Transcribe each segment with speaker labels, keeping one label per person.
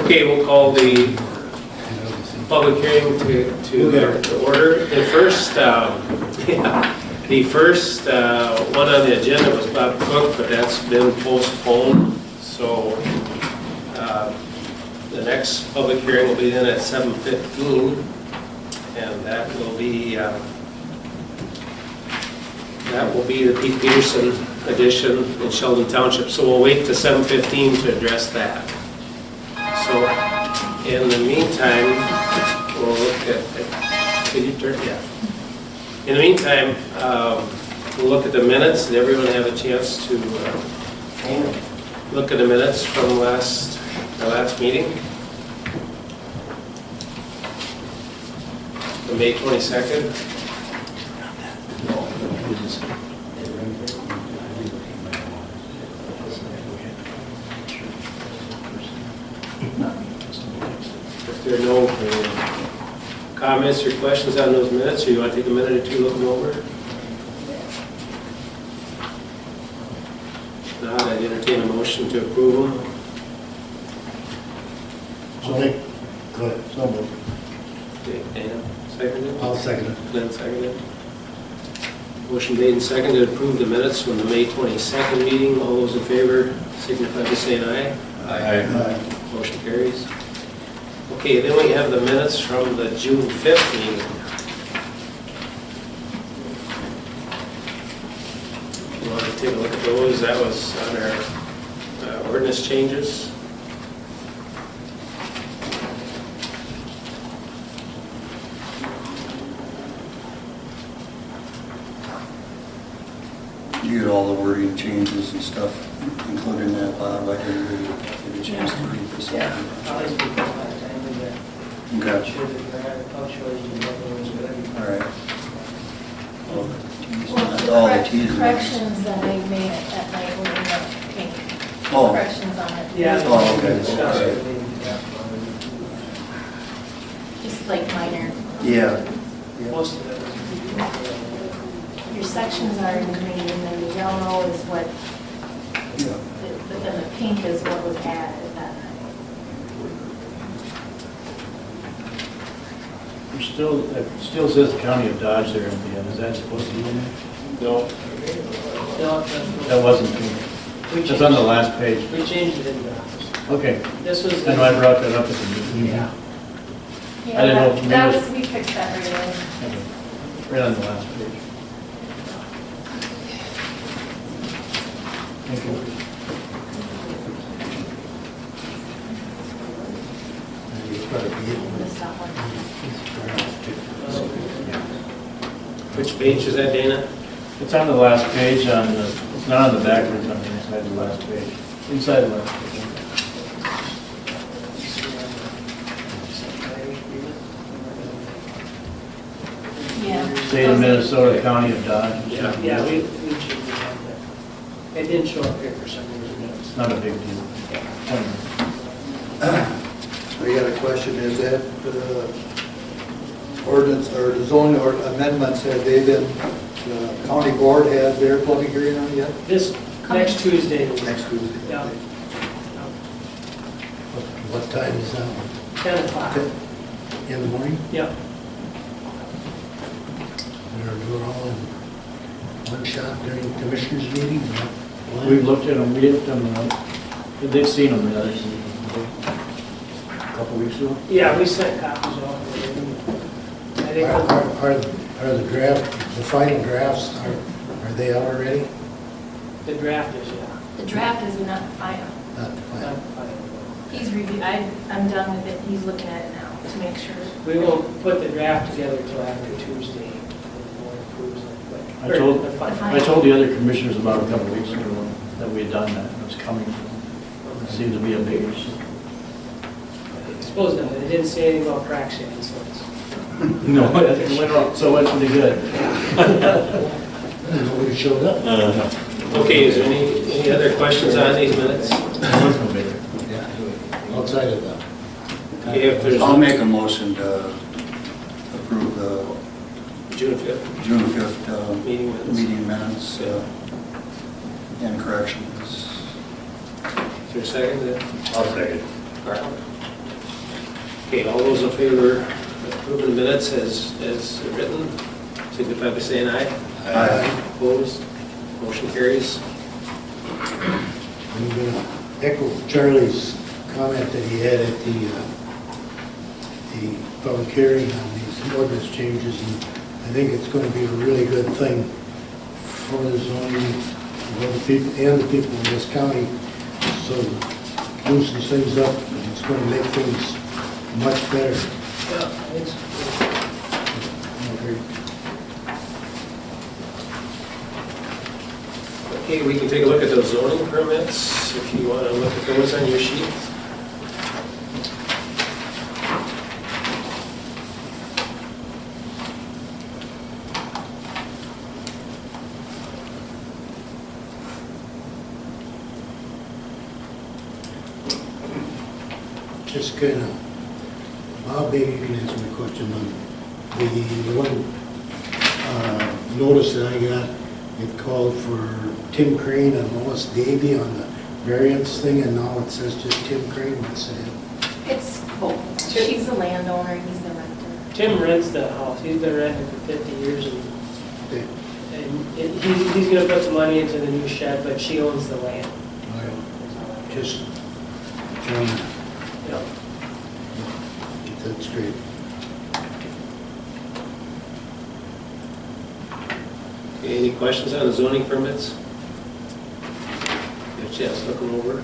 Speaker 1: Okay, we'll call the public hearing to order. The first one on the agenda was Bob Cook, but that's been postponed. So the next public hearing will be then at 7:15, and that will be the Pete Peterson edition in Sheldon Township. So we'll wait to 7:15 to address that. So in the meantime, we'll look at, could you turn, yeah. In the meantime, we'll look at the minutes. Did everyone have a chance to look at the minutes from the last meeting? The May 22nd? If there are no comments or questions on those minutes, or you want to take a minute or two to look them over? If not, I'd entertain a motion to approve them.
Speaker 2: Go ahead. So moved.
Speaker 1: Okay, Dana, seconded?
Speaker 2: I'll second it.
Speaker 1: Glenn seconded. Motion made and seconded to approve the minutes from the May 22nd meeting. All those in favor signify by saying aye.
Speaker 2: Aye.
Speaker 1: Motion carries. Okay, then we have the minutes from the June 5th meeting. You want to take a look at those? That was on our ordinance changes.
Speaker 3: You get all the wording changes and stuff, including that, Bob. I didn't really get a chance to read this.
Speaker 4: Yeah, always be good by the time we get.
Speaker 3: Okay.
Speaker 4: Sure that we're having punctuation and everything was good.
Speaker 3: All right. All
Speaker 5: Well,
Speaker 3: the T's and I's.
Speaker 5: corrections that I made at night were in the pink.
Speaker 3: Oh.
Speaker 5: Corrections on it.
Speaker 4: Yeah.
Speaker 3: Oh, okay.
Speaker 5: Just like minor.
Speaker 3: Yeah.
Speaker 4: Most of it was.
Speaker 5: Your sections are in green and then the yellow is what,
Speaker 3: Yeah.
Speaker 5: but then the pink is what was added that night.
Speaker 2: It still says the County of Dodge there at the end. Is that supposed to be in there?
Speaker 1: No.
Speaker 4: No,
Speaker 2: That wasn't pink.
Speaker 4: we
Speaker 2: It's on the
Speaker 4: changed,
Speaker 2: last page.
Speaker 4: we changed it in the office.
Speaker 2: Okay.
Speaker 4: This was.
Speaker 2: I know I brought that up at the meeting.
Speaker 4: Yeah.
Speaker 5: Yeah,
Speaker 2: I didn't know
Speaker 5: that-
Speaker 2: if maybe
Speaker 5: that
Speaker 2: it was-
Speaker 5: was, we fixed that right away.
Speaker 2: Okay. Right on the last page. Thank you.
Speaker 5: Missed that one.
Speaker 1: Which page is that, Dana?
Speaker 2: It's on the last page it's not on the back, it's on the inside the last page. Inside the last page.
Speaker 5: Yeah.
Speaker 2: State of Minnesota, County of Dodge.
Speaker 1: Yeah.
Speaker 4: Yeah, we changed it. It didn't show up here for some reason.
Speaker 2: It's not a big deal.
Speaker 6: I got a question, is that ordinance or the zoning or amendments, have they been, the county board has their public hearing on it yet?
Speaker 4: This next Tuesday.
Speaker 6: Next Tuesday?
Speaker 4: Yeah.
Speaker 2: What time is that one?
Speaker 4: 10 o'clock.
Speaker 2: In the morning?
Speaker 4: Yeah.
Speaker 2: We're doing all in one shot during the commissioners meeting? We've looked at them, we looked at them, they've seen them the others. A couple weeks ago.
Speaker 4: Yeah, we sent copies off. I think.
Speaker 7: Are the draft, the final drafts, are they out already?
Speaker 4: The draft is, yeah.
Speaker 5: The draft is not final.
Speaker 7: Not the
Speaker 4: Not
Speaker 7: final.
Speaker 4: final.
Speaker 5: He's I'm done with it. He's looking at it now to make sure.
Speaker 4: We won't put the draft together until after Tuesday. when the board approves it, but-
Speaker 2: I told-
Speaker 4: or the final.
Speaker 2: I told the other commissioners about a couple weeks ago that we had done that, and it was coming. It seemed to be a big issue.
Speaker 4: I suppose not, they didn't say anything about crack sand, so it's.
Speaker 2: No, it went wrong, so it went pretty good.
Speaker 7: Nobody showed up.
Speaker 1: Okay, is there any other questions on these minutes?
Speaker 7: Yeah. Outside of that.
Speaker 1: Okay, if there's
Speaker 3: I'll make a motion to approve the
Speaker 1: June 5th
Speaker 3: June 5th
Speaker 1: meeting minutes.
Speaker 3: meeting minutes and corrections.
Speaker 1: Is there a second?
Speaker 2: I'll second.
Speaker 1: Carl? Okay, all those in favor of approving the minutes as written, signify by saying aye.
Speaker 3: Aye.
Speaker 1: Opposed? Motion carries.
Speaker 7: I'm going to echo Charlie's comment that he had at the public hearing on these ordinance changes, and I think it's going to be a really good thing for the zoning, for the people, and the people in this county, so it loosens things up, and it's going to make things much better.
Speaker 4: Yeah, it's,
Speaker 1: Okay, we can take a look at those zoning permits, if you want to look at those on your sheet.
Speaker 7: Just kind of, Bob, maybe you can answer my question on the one notice that I got. It called for Tim Crane and Lois Davy on the variance thing, and now it says just Tim Crane. What's that?
Speaker 5: It's both. She's the landowner, he's the renter.
Speaker 4: Tim rents the house, he's been renting for 50 years, and
Speaker 7: Okay.
Speaker 4: he's gonna put some money into the new shed, but she owns the land.
Speaker 7: Just trying to
Speaker 4: Yep.
Speaker 7: get that straight.
Speaker 1: Okay, any questions on the zoning permits? Get a chance to look them over.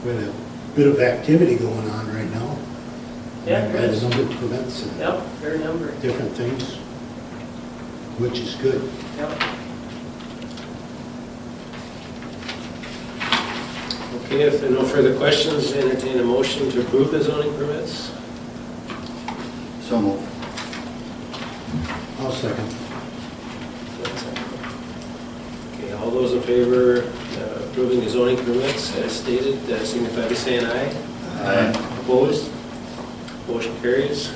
Speaker 7: Quite a bit of activity going on right now.
Speaker 4: Yeah,
Speaker 7: By
Speaker 4: there
Speaker 7: the
Speaker 4: is.
Speaker 7: number of permits and
Speaker 4: Yep, fair number.
Speaker 7: different things, which is good.
Speaker 4: Yep.
Speaker 1: Okay, if there are no further questions, entertain a motion to approve the zoning permits.
Speaker 3: So move.
Speaker 7: I'll second.
Speaker 1: Okay, all those in favor of approving the zoning permits as stated, signify by saying aye.
Speaker 3: Aye.
Speaker 1: Opposed? Motion carries.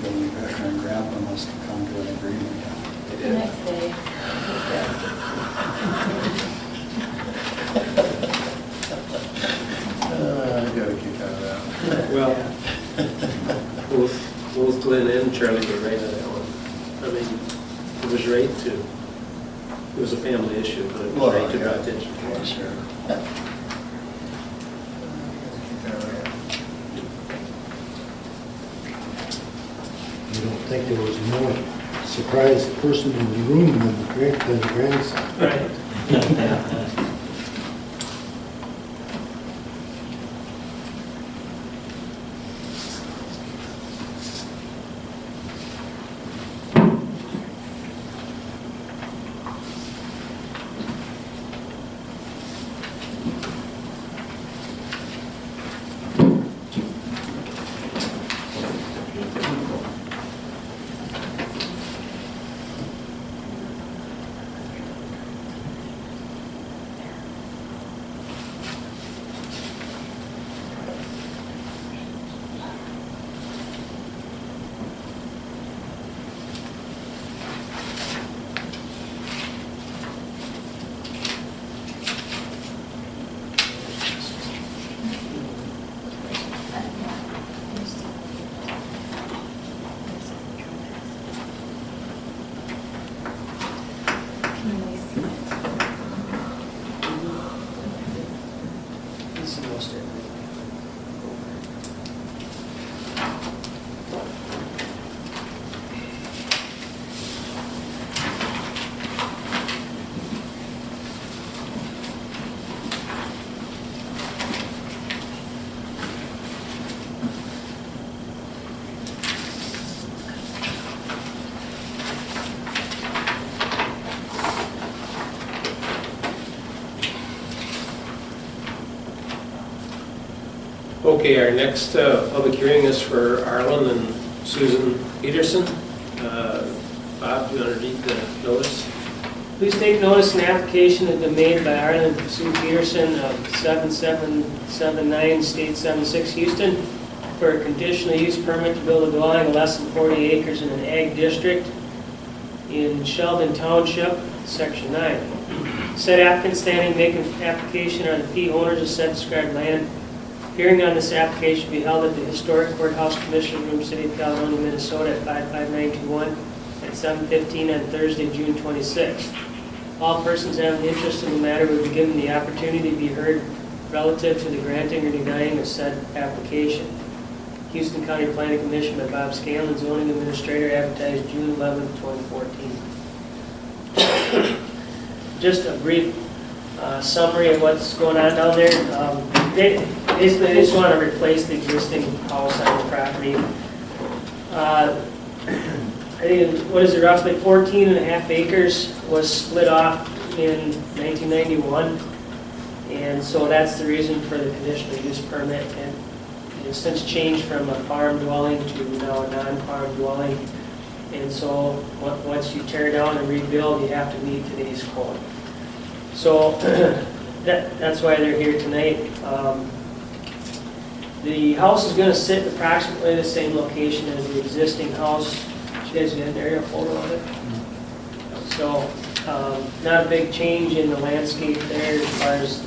Speaker 3: Building commissioner and grandpa must have come to an agreement.
Speaker 5: The next day.
Speaker 3: I got a kick out of that.
Speaker 1: Well, both Glenn and Charlie were right on that one. I mean, it was right to, it was a family issue, but it was right to draw attention.
Speaker 3: Well, sure.
Speaker 7: You don't think there was a more surprised person in the room than the grandson?
Speaker 4: Right.
Speaker 5: Can you really see it?
Speaker 4: This is most of it.
Speaker 1: Okay, our next public hearing is for Arlen and Susan Peterson. Bob, do you want to read the notice?
Speaker 4: Please take notice an application has been made by Arlen Sue Peterson of 7779 State 76 Houston for a conditional use permit to build a dwelling of less than 40 acres in an ag district in Sheldon Township, Section 9. Said applicant standing making application are the fee owners of said described land. Hearing on this application will be held at the Historic Courthouse Commission Room, City of Caledonia, Minnesota at 55921 at 7:15 on Thursday, June 26th. All persons having interest in the matter will be given the opportunity to be heard relative to the granting or denying of said application. Houston County Planning Commission by Bob Scanlon, zoning administrator, advertised June 11, 2014. Just a brief summary of what's going on down there. Basically, they just want to replace the existing house on the property. I think, what is it, roughly 14 and a half acres was split off in 1991. And so that's the reason for the conditional use permit. And it's since changed from a farm dwelling to now a non-farm dwelling. And so once you tear down and rebuild, you have to meet today's code. So that's why they're here tonight. The house is going to sit approximately the same location as the existing house. You guys get an aerial photo of it? So not a big change in the landscape there as far as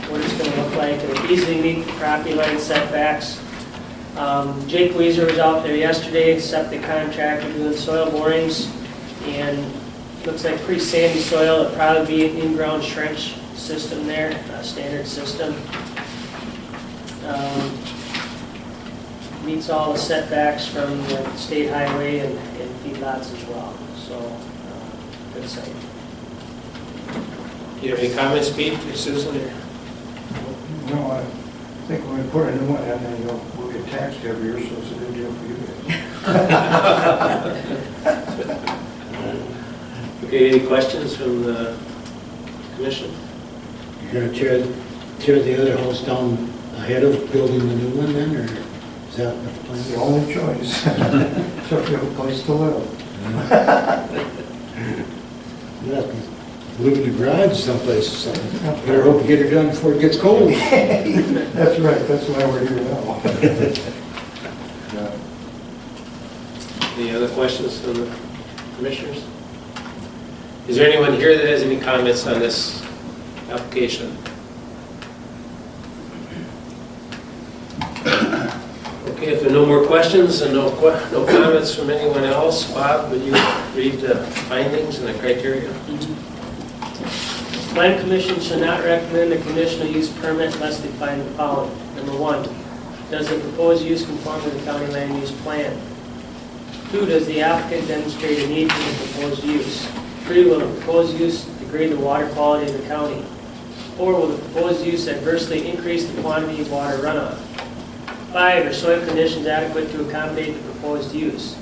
Speaker 4: what it's going to look like. It'll easily meet the property line setbacks. Jake Weezer was out there yesterday, septic contractor, doing soil borings, and looks like pretty sandy soil. It'll probably be an in-ground trench system there, a standard system. Meets all the setbacks from the state highway and feedlots as well. So, good site.
Speaker 1: Do you have any comments, Pete or Susan?
Speaker 8: No, I think when we put a new one in, then we'll get taxed every year, so it's a good deal for you guys.
Speaker 1: Okay, any questions from the commission?
Speaker 7: You're gonna tear the other house down ahead of building the new one then, or is that what the plan
Speaker 8: It's
Speaker 7: is?
Speaker 8: the only choice, so if you have a place to live.
Speaker 7: You have to live in the garage someplace or something. Better hope you get it done before it gets cold.
Speaker 8: That's right, that's why we're here now.
Speaker 1: Any other questions from the commissioners? Is there anyone here that has any comments on this application? Okay, if there are no more questions and no comments from anyone else, Bob, would you read the findings and the criteria?
Speaker 4: Plan Commission shall not recommend a conditional use permit unless they find the following. Number 1, does the proposed use conform to the county land use plan? 2, does the applicant demonstrate a need for the proposed use? 3, will the proposed use degrade the water quality of the county? 4, will the proposed use adversely increase the quantity of water runoff? 5, are soil conditions adequate to accommodate the proposed use?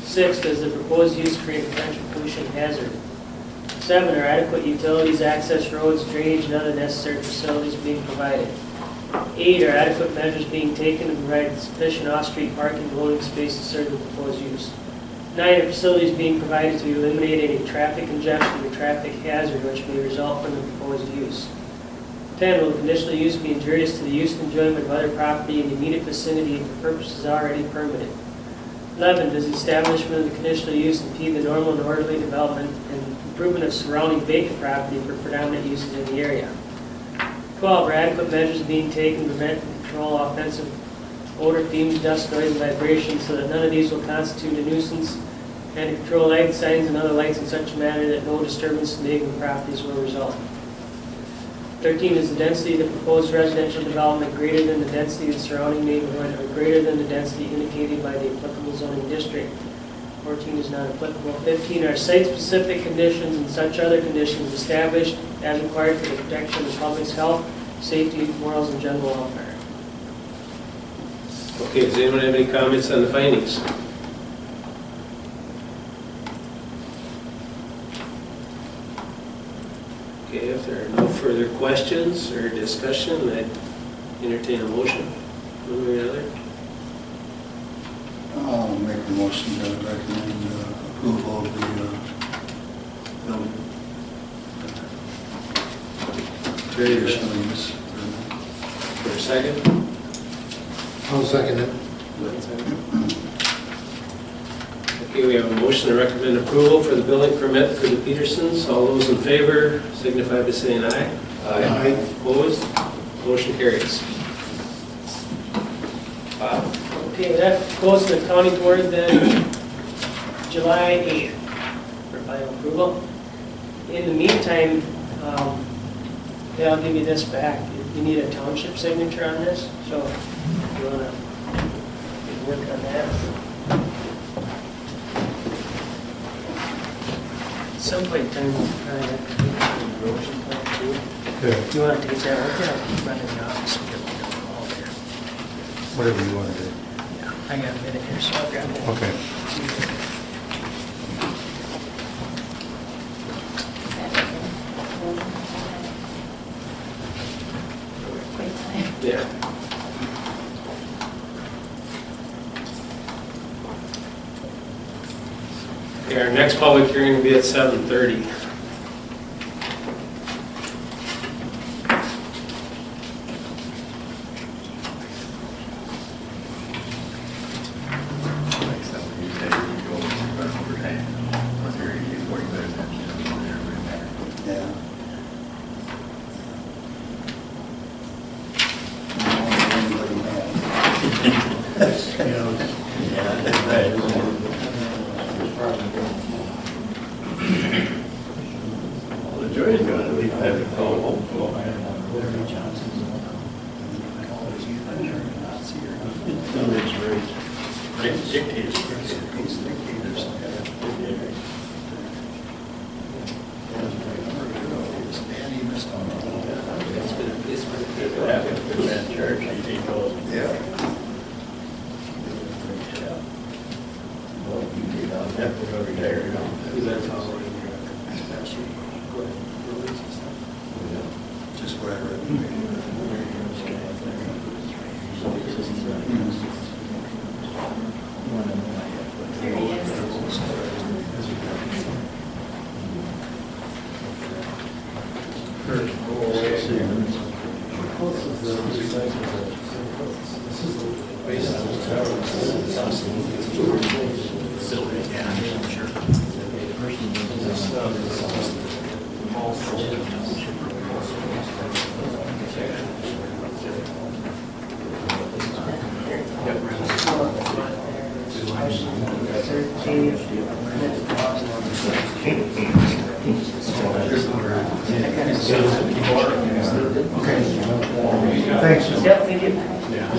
Speaker 4: 6, does the proposed use create a potential pollution hazard? 7, are adequate utilities, access roads, drainage, and other necessary facilities being provided? 8, are adequate measures being taken to provide sufficient off-street parking and loading space to serve the proposed use? 9, are facilities being provided to eliminate any traffic congestion or traffic hazard which may result from the proposed use? 10, will the conditional use be injurious to the use and enjoyment of other property in the immediate vicinity for purposes already permitted? 11, does the establishment of the conditional use impede the normal and orderly development and improvement of surrounding vacant property for predominant uses in the area? 12, are adequate measures being taken to prevent and control offensive odor, fumes, dust, noise, and vibration so that none of these will constitute a nuisance, and to control light signs and other lights in such a manner that no disturbance to neighboring properties will result? 13, is the density of the proposed residential development greater than the density of the surrounding neighborhood or greater than the density indicated by the applicable zoning district? 14 is not applicable. 15, are site-specific conditions and such other conditions established as required for the protection of the public's health, safety, morals, and general welfare?
Speaker 1: Okay, does anyone have any comments on the findings? Okay, if there are no further questions or discussion, I'd entertain a motion, one way or another.
Speaker 3: I'll make the motion to recommend approval of the Peter shall use permit.
Speaker 1: For a second?
Speaker 7: I'll second it.
Speaker 1: Okay, we have a motion to recommend approval for the building permit for the Petersons. All those in favor signify by saying aye.
Speaker 7: Aye.
Speaker 1: Opposed? Motion carries. Bob?
Speaker 4: Okay, that goes to the county board then, July 8th for final approval. In the meantime, yeah, I'll give you this back. You need a township signature on this, so if you wanna work on that. At some point in time, we'll probably have to do the erosion plan too. If you want to take that with you, I'll keep running the office and get it all there.
Speaker 7: Whatever you want to do.
Speaker 4: Yeah, I got a minute here, so I'll grab it.
Speaker 7: Okay.
Speaker 5: Quick time.
Speaker 1: Yeah. Okay, our next public hearing will be at 7:30.
Speaker 3: Yeah. Anybody mad?
Speaker 2: The jury's gonna leave that to go home.
Speaker 3: Just what I read.
Speaker 5: There he is.
Speaker 8: Thanks.
Speaker 4: Yep, thank you.
Speaker 5: Yeah.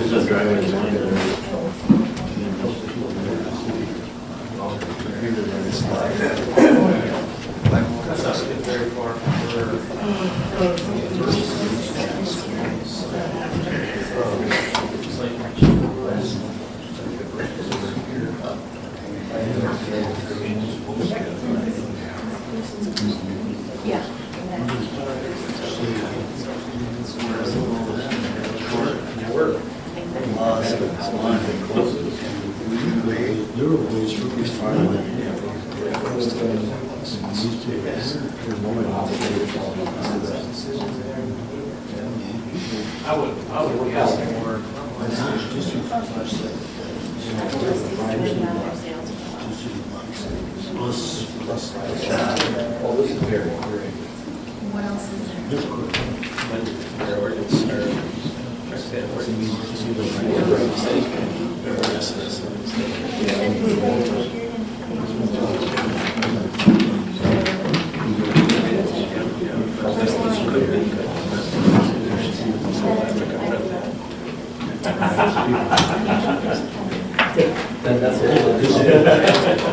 Speaker 1: I would guess more.
Speaker 5: What else is there?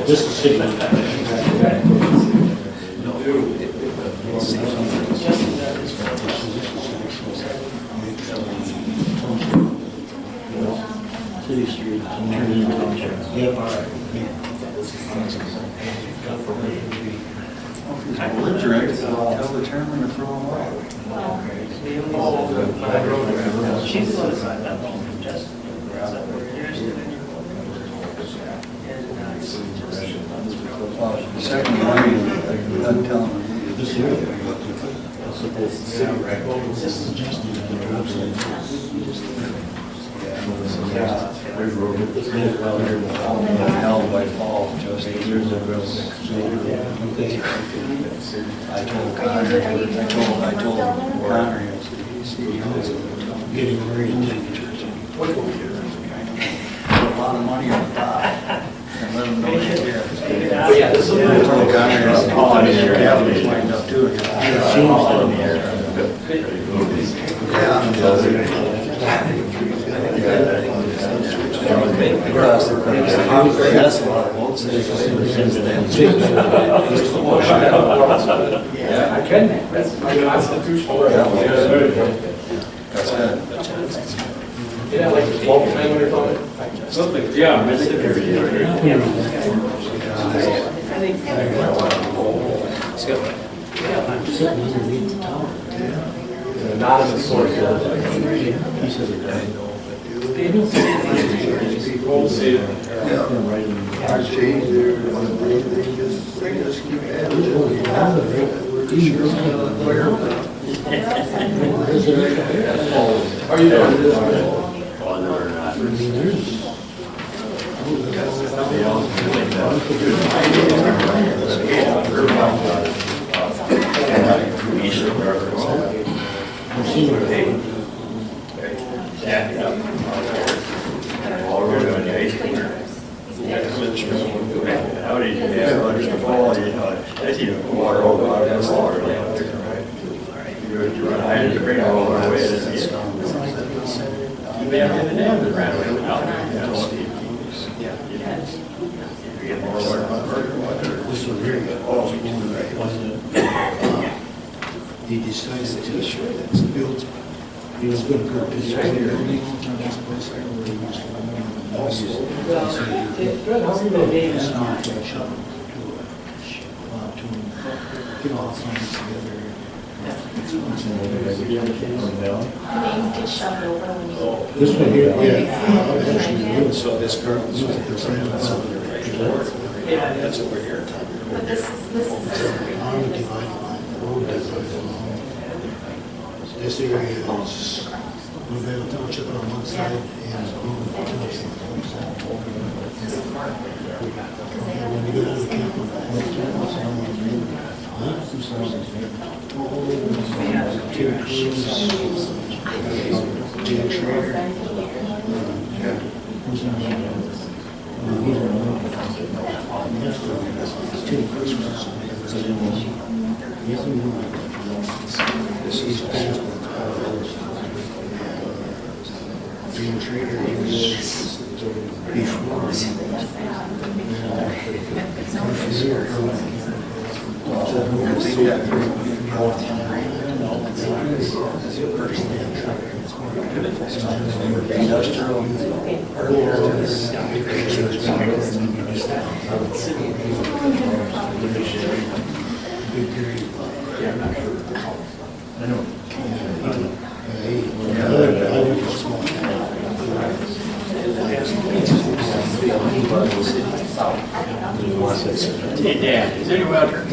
Speaker 2: This is city. City Street, turn into township. Yep.
Speaker 3: We're directed to tell the chairman to throw them away.
Speaker 4: She's the one that signed that one, just.
Speaker 3: Second reading, I'm telling them.
Speaker 7: This is just
Speaker 3: Hell by fall, just. I told Connor, I told Connor,
Speaker 7: getting very temperatures.
Speaker 3: put a lot of money on top and let them know they care. I told Connor, your capital's lined up too. Across the country. That's a lot of votes.
Speaker 9: I can, that's my constitutional right.
Speaker 3: That's good.
Speaker 9: Yeah, like the 12 time when you're talking. Something, yeah.
Speaker 7: Sitting underneath the tower.
Speaker 9: An anonymous source.
Speaker 7: He says it died.
Speaker 9: We'll see. Are you doing this?
Speaker 3: How did you have that's even water over this water. You run high to bring it all the way. You have the dam that ran away without
Speaker 7: This was very good. He decided to build, he was going to put this building.
Speaker 4: Good, how are you doing?
Speaker 7: Get all things together.
Speaker 5: Names get shoved over when you.
Speaker 7: This one here, yeah.
Speaker 1: So this current,
Speaker 4: Yeah,
Speaker 1: that's what we're here talking about.
Speaker 5: But this is
Speaker 7: Arm divided line, road divided line. This area is Blueville Township on one side and Blueville Township on the other side. When you go down to Campbell, Tim Cruz, Jim Schrader. Who's in the Tim Cruz. This is Jim Schrader, he was before.
Speaker 3: Hey, Dad, is anyone out there? You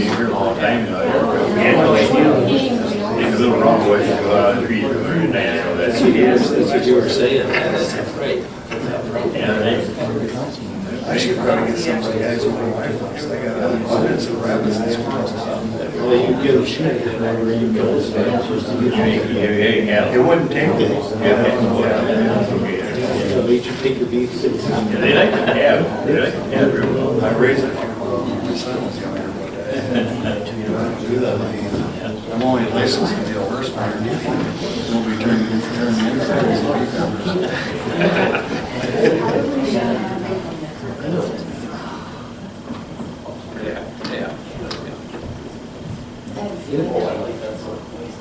Speaker 3: hear all the time, it's a little wrong way to go out of the tree, that's
Speaker 1: what you were saying, that's right.
Speaker 3: I should probably get some of the guys over my place. They got abundance of rabbits and squirrels.
Speaker 1: Well, you give a shit, wherever you go.
Speaker 3: It wouldn't take me.
Speaker 1: So you should take your beef.
Speaker 3: They like to have real well. I raised it. My son was younger, but do that. I'm only licensed to be a horse farmer. Nobody turned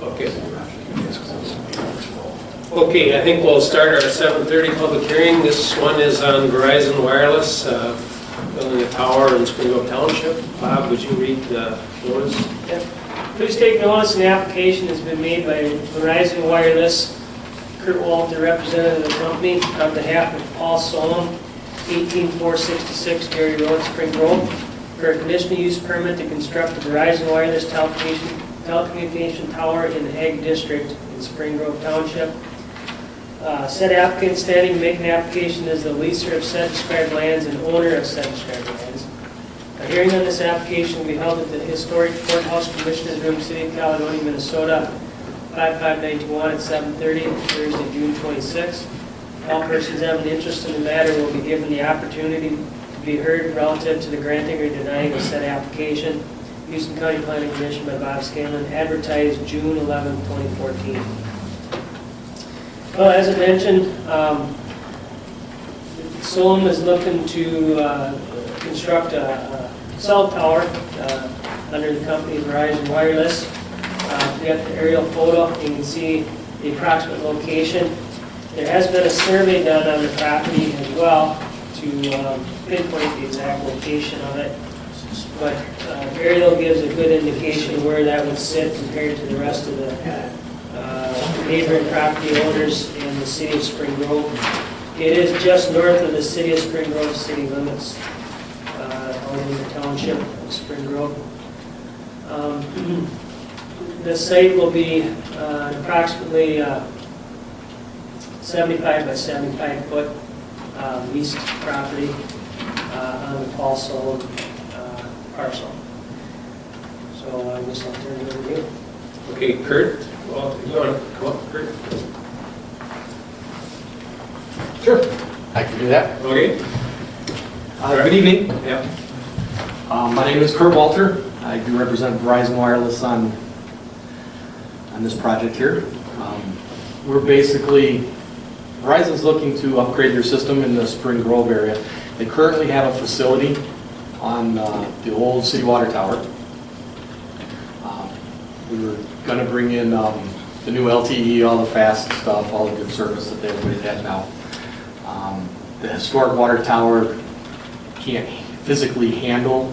Speaker 1: Okay. Okay, I think we'll start our 7:30 public hearing. This one is on Verizon Wireless, building a tower in Springville Township. Bob, would you read the notice?
Speaker 4: Please take notice, an application has been made by Verizon Wireless, Kurt Walter, representative of the company, on behalf of Paul Solom, 18466 Gary Road, Spring Grove, for a conditional use permit to construct a Verizon Wireless telecommunication tower in the Ag District in Spring Grove Township. Said applicant standing to make an application is the leaser of said described lands and owner of said described lands. A hearing on this application will be held at the Historic Courthouse Commissioners Room, City of Caledonia, Minnesota, 55921 at 7:30, Thursday, June 26th. All persons having an interest in the matter will be given the opportunity to be heard relative to the granting or denying of said application. Houston County Planning Commission by Bob Scanlon, advertised June 11, 2014. Well, as I mentioned, Solom is looking to construct a cell tower under the company Verizon Wireless. We got the aerial photo. You can see the approximate location. There has been a survey done on the property as well to pinpoint the exact location of it. But aerial gives a good indication where that would sit compared to the rest of the neighboring property owners in the city of Spring Grove. It is just north of the city of Spring Grove city limits, in the township of Spring Grove. The site will be approximately 75 by 75 foot leased property on the Paul Solom parcel. So I guess I'll turn it over to you.
Speaker 1: Okay, Kurt, well, you want to come up, Kurt?
Speaker 9: Sure, I can do that.
Speaker 1: Okay.
Speaker 9: Good evening.
Speaker 1: Yep.
Speaker 9: My name is Kurt Walter. I do represent Verizon Wireless on this project here. We're basically, Verizon's looking to upgrade their system in the Spring Grove area. They currently have a facility on the old city water tower. We were going to bring in the new LTE, all the fast stuff, all the good service that everybody's had now. The historic water tower can't physically handle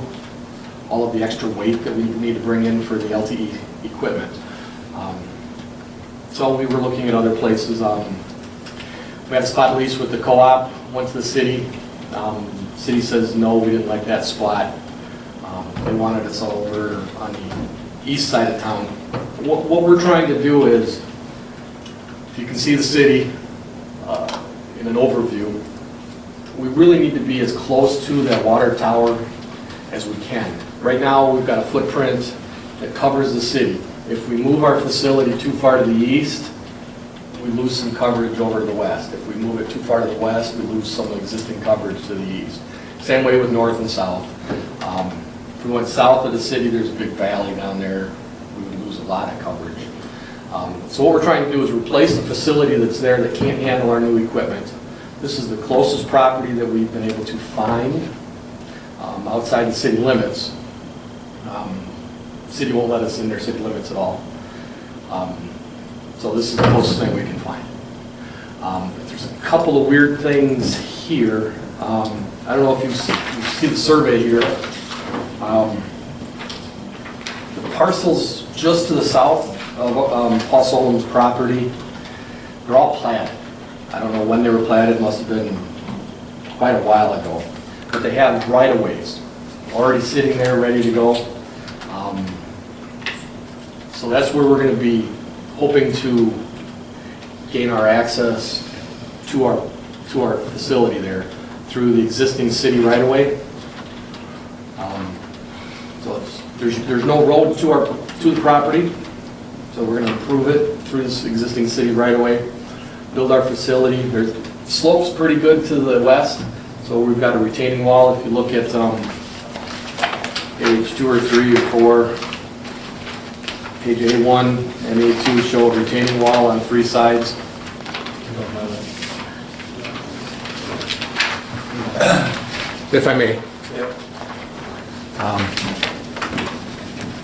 Speaker 9: all of the extra weight that we need to bring in for the LTE equipment. So we were looking at other places. We had a spot lease with the co-op, went to the city. City says no, we didn't like that spot. They wanted us over on the east side of town. What we're trying to do is, if you can see the city in an overview, we really need to be as close to that water tower as we can. Right now, we've got a footprint that covers the city. If we move our facility too far to the east, we lose some coverage over to the west. If we move it too far to the west, we lose some existing coverage to the east. Same way with north and south. If we went south of the city, there's a big valley down there. We would lose a lot of coverage. So what we're trying to do is replace the facility that's there that can't handle our new equipment. This is the closest property that we've been able to find outside the city limits. The city won't let us in their city limits at all. So this is the closest thing we can find. There's a couple of weird things here. I don't know if you see the survey here. The parcels just to the south of Paul Solom's property, they're all platted. I don't know when they were platted, must have been quite a while ago. But they have right-of-ways already sitting there ready to go. So that's where we're going to be hoping to gain our access to our facility there through the existing city right-of-way. So there's no road to the property, so we're going to improve it through this existing city right-of-way, build our facility. The slope's pretty good to the west, so we've got a retaining wall. If you look at page 2 or 3 or 4, page A1 and A2 show a retaining wall on 3 sides. If I may.
Speaker 1: Yep.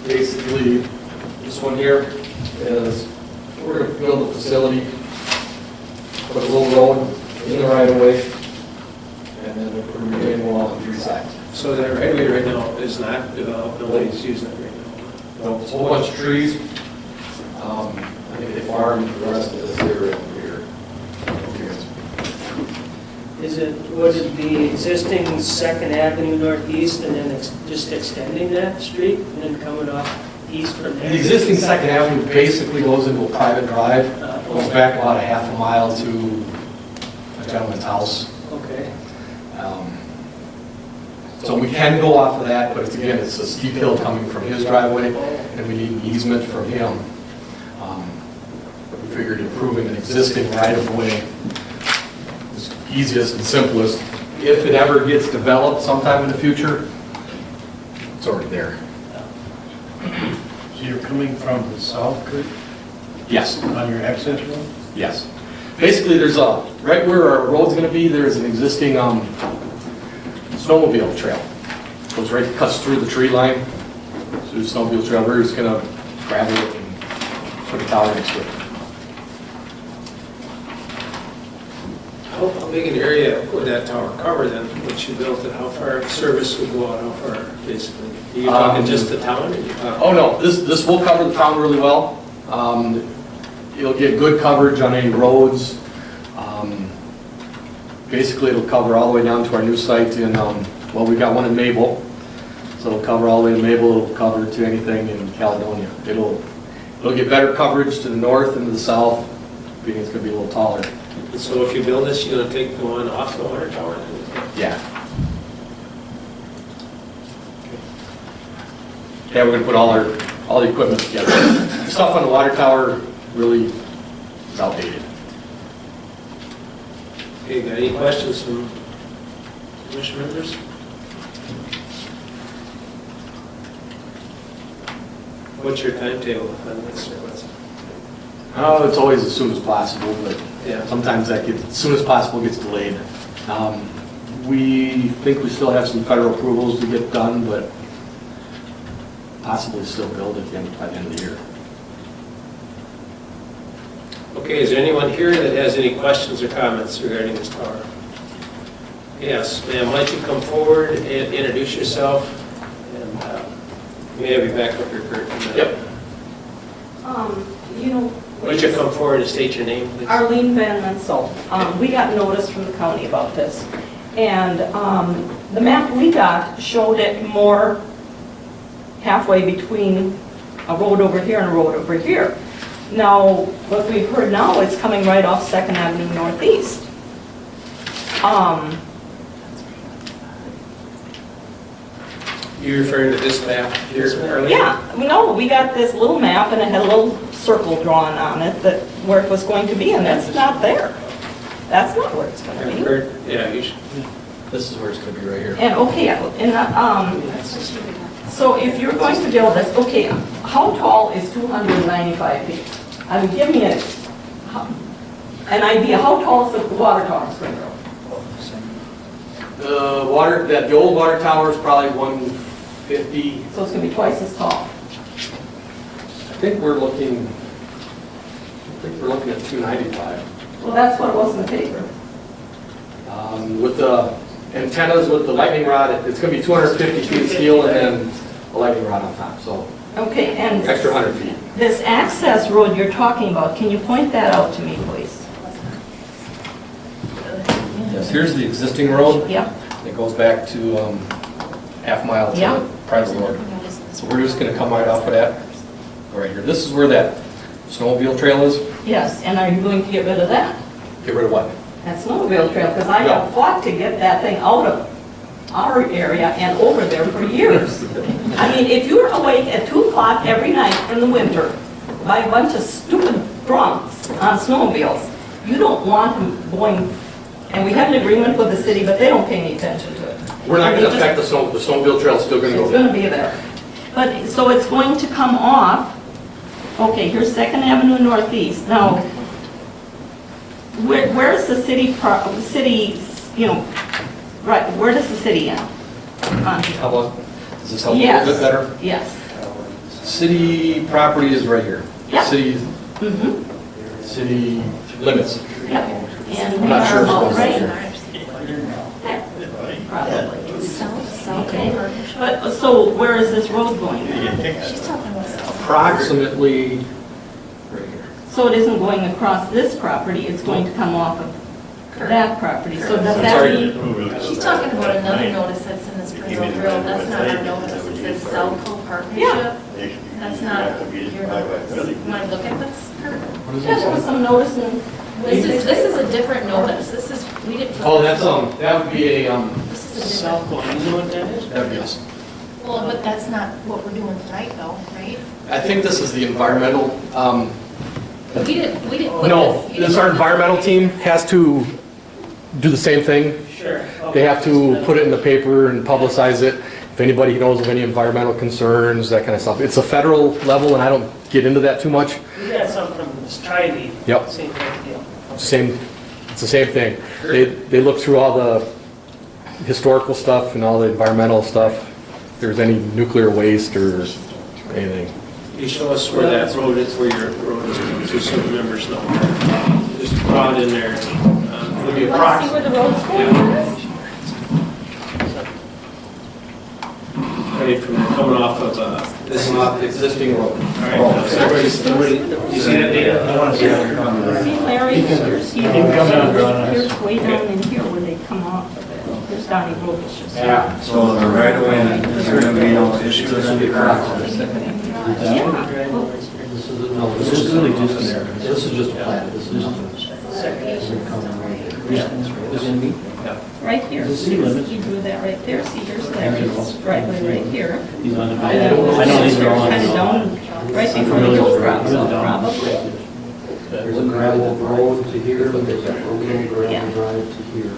Speaker 9: Basically, this one here is, we're going to build a facility, put a little road in the right of way, and then we'll put a retaining wall on 3 sides.
Speaker 1: So that right away right now is not developed, nobody's using it right now.
Speaker 9: No, it's a whole bunch of trees. I think they farmed the rest of this area over here.
Speaker 4: Would it be existing Second Avenue Northeast and then just extending that street and then coming off east from there?
Speaker 9: The existing Second Avenue basically goes into a private drive, goes back about a half a mile to a gentleman's house.
Speaker 4: Okay.
Speaker 9: So we can go off of that, but it's, again, it's a steep hill coming from his driveway, and we need an easement from him. We figured improving an existing right-of-way is easiest and simplest. If it ever gets developed sometime in the future, it's already there.
Speaker 2: So you're coming from the south, Kurt,
Speaker 9: Yes,
Speaker 2: on your access road?
Speaker 9: yes. Basically, there's a, right where our road's gonna be, there's an existing snowmobile trail. Goes right, cuts through the tree line. So the snowmobile trail, we're just gonna gravel it and put a tower next to it.
Speaker 1: How big an area would that tower cover then, once you built it? How far service would go out, how far, basically? Are you talking just the town, or you talking?
Speaker 9: Oh, no, this will cover the town really well. You'll get good coverage on any roads. Basically, it'll cover all the way down to our new site in, well, we've got one in Mabel. So it'll cover all the way to Mabel, it'll cover to anything in Caledonia. It'll get better coverage to the north and to the south, being it's gonna be a little taller.
Speaker 1: So if you build this, you're gonna take the one off the water tower then?
Speaker 9: Yeah. Yeah, we're gonna put all the equipment together. The stuff on the water tower really is outdated.
Speaker 1: Okay, got any questions from commission members? What's your timetable on this?
Speaker 9: Oh, it's always as soon as possible, but
Speaker 1: Yeah.
Speaker 9: sometimes that gets, as soon as possible gets delayed. We think we still have some federal approvals to get done, but possibly still build it by the end of the year.
Speaker 1: Okay, is there anyone here that has any questions or comments regarding this tower? Yes, ma'am, why don't you come forward and introduce yourself? And may I have you back up here, Kurt?
Speaker 9: Yep.
Speaker 1: Why don't you come forward and state your name, please?
Speaker 10: Arlene Van Mensel. We got notice from the county about this. And the map we got showed it more halfway between a road over here and a road over here. Now, what we've heard now, it's coming right off 2nd Avenue Northeast.
Speaker 1: You referring to this map here, Arlene?
Speaker 10: Yeah, no, we got this little map and it had a little circle drawn on it that where it was going to be, and that's not there. That's not where it's going to be.
Speaker 1: Kurt, yeah, you should.
Speaker 9: This is where it's gonna be, right here.
Speaker 10: And, okay, so if you're going to build this, okay, how tall is 295 feet? I mean, give me an idea, how tall is the water tower in Spring Grove?
Speaker 9: The old water tower is probably 150.
Speaker 10: So it's going to be twice as tall.
Speaker 9: I think we're looking at 295.
Speaker 10: Well, that's what it was in the paper.
Speaker 9: With the antennas, with the lightning rod, it's going to be 250 feet of steel and then a lightning rod on top, so
Speaker 10: Okay, and
Speaker 9: extra 100 feet.
Speaker 10: this access road you're talking about, can you point that out to me, please?
Speaker 9: Yes, here's the existing road.
Speaker 10: Yep.
Speaker 9: It goes back to half mile to
Speaker 10: Yeah.
Speaker 9: the private road. So we're just going to come right off of that, go right here. This is where that snowmobile trail is.
Speaker 10: Yes, and are you going to get rid of that?
Speaker 9: Get rid of what?
Speaker 10: That snowmobile trail, because I have fought to get that thing out of our area and over there for years. I mean, if you're awake at 2 o'clock every night in the winter by a bunch of stupid drunks on snowmobiles, you don't want them going, and we have an agreement with the city, but they don't pay any attention to it.
Speaker 9: We're not going
Speaker 10: They
Speaker 9: to affect the snowmobile trail, it's still going to
Speaker 10: It's
Speaker 9: go
Speaker 10: going
Speaker 9: there.
Speaker 10: to be there. But, so it's going to come off, okay, here's 2nd Avenue Northeast. Now, where's the city, right, where does the city end?
Speaker 9: How about, does this help you a little bit better?
Speaker 10: Yes.
Speaker 9: City property is right here.
Speaker 10: Yeah.
Speaker 9: City
Speaker 10: Mm-hmm.
Speaker 9: city limits.
Speaker 10: Yep. And
Speaker 9: I'm
Speaker 10: we
Speaker 9: not
Speaker 10: are
Speaker 9: sure if
Speaker 10: about
Speaker 9: it's
Speaker 10: right
Speaker 9: going
Speaker 10: there. Probably.
Speaker 5: South
Speaker 10: Okay. But, so where is this road going?
Speaker 5: She's talking about
Speaker 9: approximately right here.
Speaker 10: So it isn't going across this property, it's going to come off of that property. So does
Speaker 9: I'm
Speaker 10: that
Speaker 9: sorry.
Speaker 10: mean,
Speaker 5: She's talking about another notice that's in the Spring Grove Grill, that's not our notice, it says Selco Partnership.
Speaker 10: Yeah.
Speaker 5: That's not your notice. You want to look at this?
Speaker 10: yeah, there was some notice in,
Speaker 5: This is a different notice, this is, we didn't.
Speaker 9: Oh, that's, that would be a,
Speaker 5: This is a different,
Speaker 4: Southbound, you know what that is?
Speaker 9: that would be us.
Speaker 5: well, but that's not what we're doing tonight though, right?
Speaker 9: I think this is the environmental,
Speaker 5: We didn't put
Speaker 9: no,
Speaker 5: this.
Speaker 9: this, our environmental team has to do the same thing.
Speaker 4: Sure.
Speaker 9: They have to put it in the paper and publicize it. If anybody knows of any environmental concerns, that kind of stuff. It's a federal level, and I don't get into that too much.
Speaker 4: We got something from this Tri-D.
Speaker 9: Yep.
Speaker 4: Same kind of deal.
Speaker 9: Same, it's the same thing. They look through all the historical stuff and all the environmental stuff. If there's any nuclear waste or anything.
Speaker 1: You show us where that road is, where your road is going to, so the members know. Just draw it in there. It'll be
Speaker 10: you want to see where the road's going?
Speaker 1: Right from coming off of,
Speaker 9: This is not the existing road.
Speaker 1: all right, now, so everybody, you see that data?
Speaker 10: See, Larry, here's here, here's way down in here where they come off of it. Here's Donnie Road. It's just-
Speaker 9: Yeah.
Speaker 3: So the right of way, is there gonna be no issue with it?
Speaker 10: Yeah. well,
Speaker 2: This is, no, this is really just an area. This is just a plat. This is This is me?
Speaker 10: Right here.
Speaker 2: The city limits.
Speaker 10: You drew that right there. See, here's Larry's driveway right here.
Speaker 2: He's on the.
Speaker 10: And then it goes kind of down, right before the hill drops off, probably.
Speaker 2: There's a gravel road to here, but there's a little
Speaker 10: Yeah.
Speaker 2: gravel drive to here.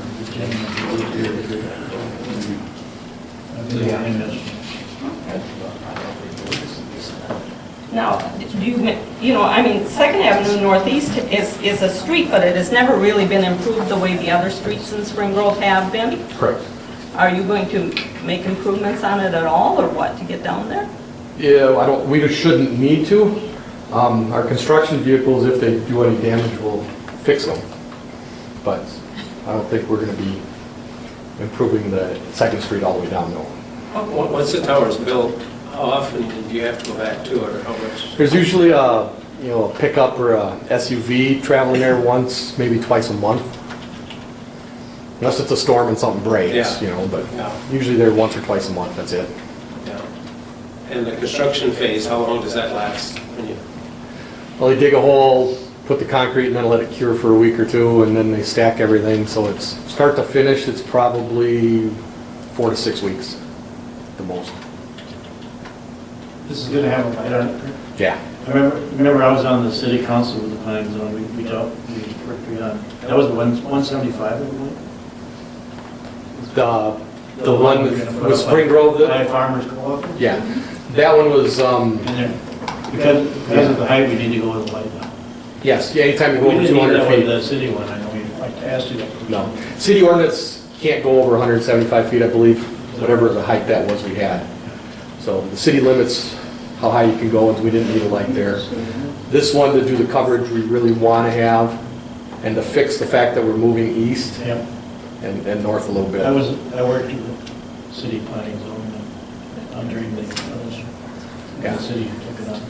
Speaker 10: Now, do you know, I mean, Second Avenue Northeast is a street, but it has never really been improved the way the other streets in Spring Grove have been.
Speaker 9: Correct.
Speaker 10: Are you going to make improvements on it at all, or what, to get down there?
Speaker 9: Yeah, we just shouldn't need to. Our construction vehicles, if they do any damage, will fix them. But I don't think we're gonna be improving the Second Street all the way down, no.
Speaker 1: Once the tower's built, how often do you have to go back to it, or how much?
Speaker 9: There's usually a pickup or a SUV traveling there once, maybe twice a month. Unless it's a storm and something breaks,
Speaker 1: Yeah.
Speaker 9: but
Speaker 1: Yeah.
Speaker 9: usually they're once or twice a month, that's it.
Speaker 1: Yeah. And the construction phase, how long does that last?
Speaker 9: Well, they dig a hole, put the concrete, and then let it cure for a week or two, and then they stack everything. So it's start to finish, it's probably 4 to 6 weeks, the most.
Speaker 2: This is gonna have a bite on it.
Speaker 9: Yeah.
Speaker 2: I remember I was on the city council with the planning zone, we talked, we worked on, that was 175, I believe.
Speaker 9: The one with Spring Grove,
Speaker 2: High Farmers Co-op.
Speaker 9: yeah. That one was,
Speaker 2: And then, because of the height, we need to go with the light now.
Speaker 9: yes, yeah, anytime you go
Speaker 2: We
Speaker 9: over
Speaker 2: didn't need
Speaker 9: 200
Speaker 2: that with
Speaker 9: feet.
Speaker 2: the city one, I know, we asked you that.
Speaker 9: No. City ordinance can't go over 175 feet, I believe, whatever the height that was we had. So the city limits how high you can go, and we didn't need a light there. This one, to do the coverage we really want to have, and to fix the fact that we're moving east
Speaker 2: Yep.
Speaker 9: and north a little bit.
Speaker 2: I worked with the city planning zone during the,
Speaker 9: Yeah.
Speaker 2: the city took it on.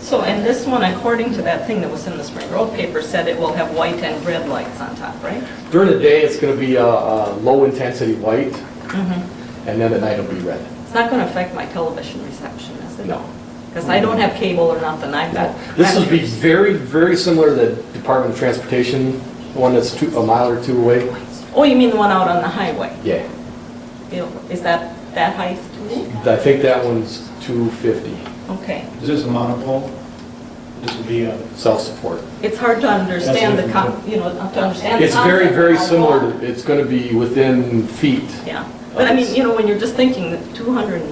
Speaker 10: So, and this one, according to that thing that was in the Spring Grove paper, said it will have white and red lights on top, right?
Speaker 9: During the day, it's going to be a low-intensity white,
Speaker 10: Mm-hmm.
Speaker 9: and then at night it'll be red.
Speaker 10: It's not going to affect my television reception, is it?
Speaker 9: No.
Speaker 10: Because I don't have cable or nothing, I've got...
Speaker 9: This would be very, very similar to the Department of Transportation, one that's a mile or two away.
Speaker 10: Oh, you mean the one out on the highway?
Speaker 9: Yeah.
Speaker 10: Is that height too?
Speaker 9: I think that one's 250,
Speaker 10: Okay.
Speaker 2: Is this a monopole? This would be a,
Speaker 9: self-support.
Speaker 10: It's hard to understand the, to understand the
Speaker 9: It's very,
Speaker 10: concept
Speaker 9: very
Speaker 10: of how
Speaker 9: similar,
Speaker 10: long.
Speaker 9: to it's going to be within feet.
Speaker 10: Yeah, but I mean, when you're just thinking that 200 and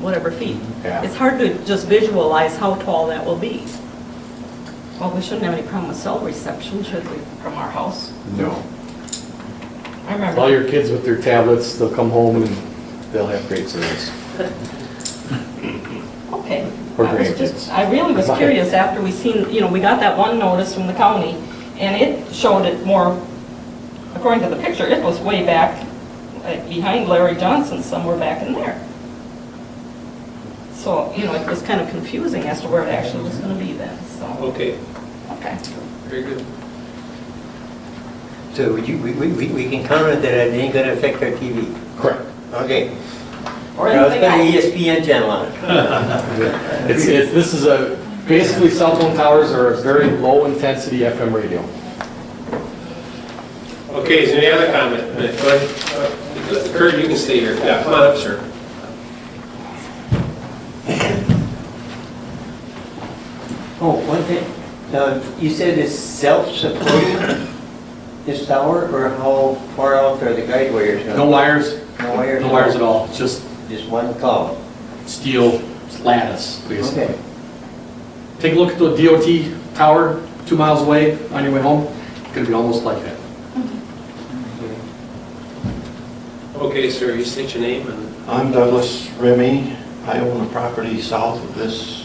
Speaker 10: whatever feet,
Speaker 9: Yeah.
Speaker 10: it's hard to just visualize how tall that will be. Well, we shouldn't have any problem with cell reception, should we, from our house?
Speaker 9: No.
Speaker 10: I remember.
Speaker 9: All your kids with their tablets, they'll come home and they'll have great service.
Speaker 10: Okay.
Speaker 9: Or
Speaker 10: I was
Speaker 9: grandkids.
Speaker 10: just- I really was curious after we seen, we got that one notice from the county, and it showed it more, according to the picture, it was way back, behind Larry Johnson, somewhere back in there. So, you know, it was kind of confusing as to where it actually was gonna be then, so,
Speaker 1: Okay,
Speaker 10: okay.
Speaker 1: very good.
Speaker 11: So we can comment that it ain't gonna affect our TV.
Speaker 9: Correct.
Speaker 11: Okay.
Speaker 10: Or
Speaker 11: Now, let's
Speaker 10: anything
Speaker 11: put
Speaker 10: else.
Speaker 11: an ESPN channel on it.
Speaker 9: This is basically cell phone towers are a very low intensity FM radio.
Speaker 1: Okay, is there any other comment? Go ahead. Kurt, you can stay here. Yeah, come on up, sir.
Speaker 11: Oh, one thing. Now, you said it's self-supporting, this tower, or how far out are the guide wires?
Speaker 9: No wires,
Speaker 11: No wires?
Speaker 9: no wires at all, just
Speaker 11: Just one column?
Speaker 9: steel lattice, basically.
Speaker 11: Okay.
Speaker 9: Take a look at the DOT tower 2 miles away on your way home. It's gonna be almost like that.
Speaker 1: Okay, sir, you state your name and,
Speaker 3: I'm Douglas Remy. I own a property south of this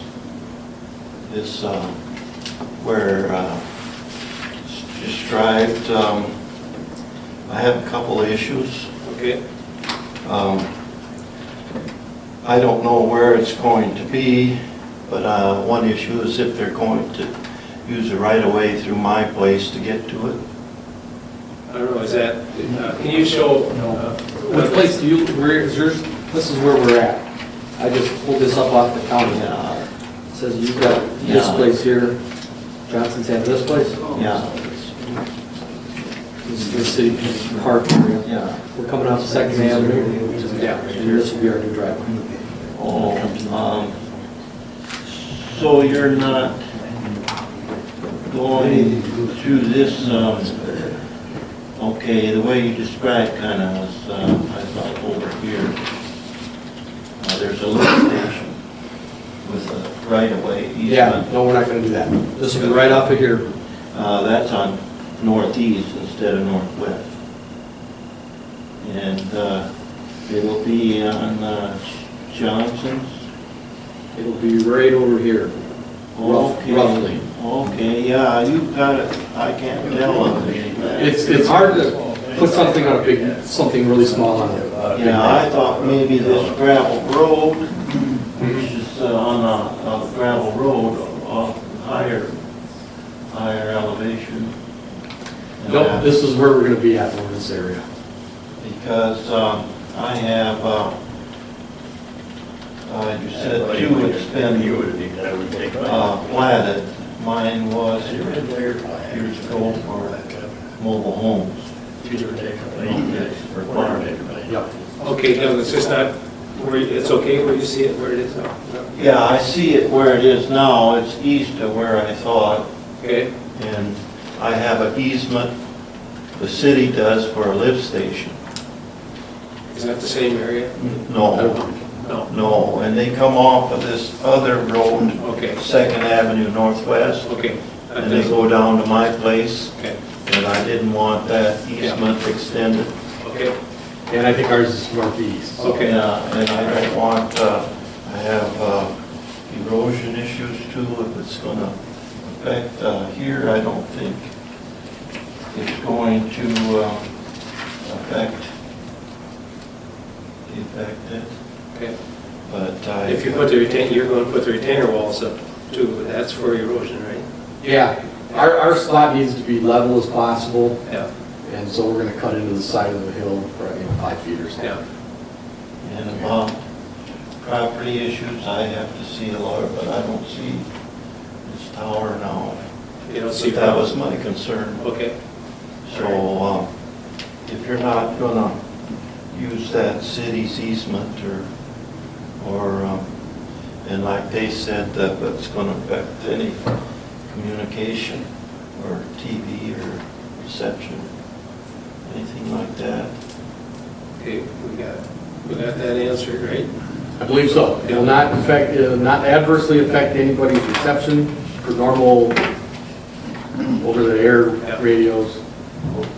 Speaker 3: where it's described. I have a couple of issues.
Speaker 1: okay,
Speaker 3: I don't know where it's going to be, but one issue is if they're going to use the right-of-way through my place to get to it.
Speaker 1: I don't know, is that, can you show?
Speaker 9: Which place do you, where is yours? This is where we're at. I just pulled this up off the county. It says you've got this
Speaker 3: Yeah.
Speaker 9: place here. Johnson's have this place.
Speaker 3: Yeah,
Speaker 9: This is the city park area.
Speaker 3: yeah.
Speaker 9: We're coming off Second Avenue. Yeah, and this will be our new driveway.
Speaker 3: Oh, so you're not going through this, okay, the way you described kind of was, I thought over here. There's a lift station with a right-of-way
Speaker 9: Yeah,
Speaker 3: easement.
Speaker 9: no, we're not gonna do that. This will be right off of here.
Speaker 3: That's on northeast instead of northwest. And it'll be on Johnson's.
Speaker 9: It'll be right over here,
Speaker 3: Okay.
Speaker 9: roughly.
Speaker 3: Okay, yeah, you've got it, I can't tell on this.
Speaker 9: It's hard to put something on a big, something really small on it.
Speaker 3: Yeah, I thought maybe this gravel road, which is on a gravel road, higher elevation.
Speaker 9: Nope, this is where we're gonna be at over this area.
Speaker 3: Because I have, you said you would spend platted. Mine was years ago for mobile homes. For farming.
Speaker 9: Yep.
Speaker 1: Okay, Douglas, it's not, it's okay where you see it, where it is now?
Speaker 3: Yeah, I see it where it is now. It's east of where I thought.
Speaker 1: Okay,
Speaker 3: And I have an easement, the city does, for a lift station.
Speaker 1: is that the same area?
Speaker 3: No,
Speaker 1: No,
Speaker 3: no, and they come off of this other road,
Speaker 1: okay,
Speaker 3: Second Avenue Northwest,
Speaker 1: okay. That
Speaker 3: and they
Speaker 1: doesn't-
Speaker 3: go down to my place,
Speaker 1: Okay,
Speaker 3: and I didn't want that easement extended.
Speaker 1: okay,
Speaker 9: And I think ours is northeast.
Speaker 1: okay.
Speaker 3: Yeah, and I don't want, I have erosion issues too, if it's gonna affect here, I don't think it's going to affect it.
Speaker 1: Okay.
Speaker 3: But
Speaker 1: If you put the you're going to put the retainer walls up too, but that's for erosion, right?
Speaker 9: Yeah, our spot needs to be level as possible,
Speaker 1: Yeah,
Speaker 9: and so we're gonna cut into the side of the hill, probably 5 feet or so.
Speaker 1: yeah.
Speaker 3: And property issues, I have to see a lawyer, but I don't see this tower now.
Speaker 1: You don't see
Speaker 3: But that was
Speaker 1: problems?
Speaker 3: my concern.
Speaker 1: Okay,
Speaker 3: So if you're not gonna use that city's easement and like they said, that it's gonna affect any communication or TV or reception, anything like that.
Speaker 1: okay, we got that answered, right?
Speaker 9: I believe so. It will not affect, not adversely affect anybody's reception for normal over-the-air radios.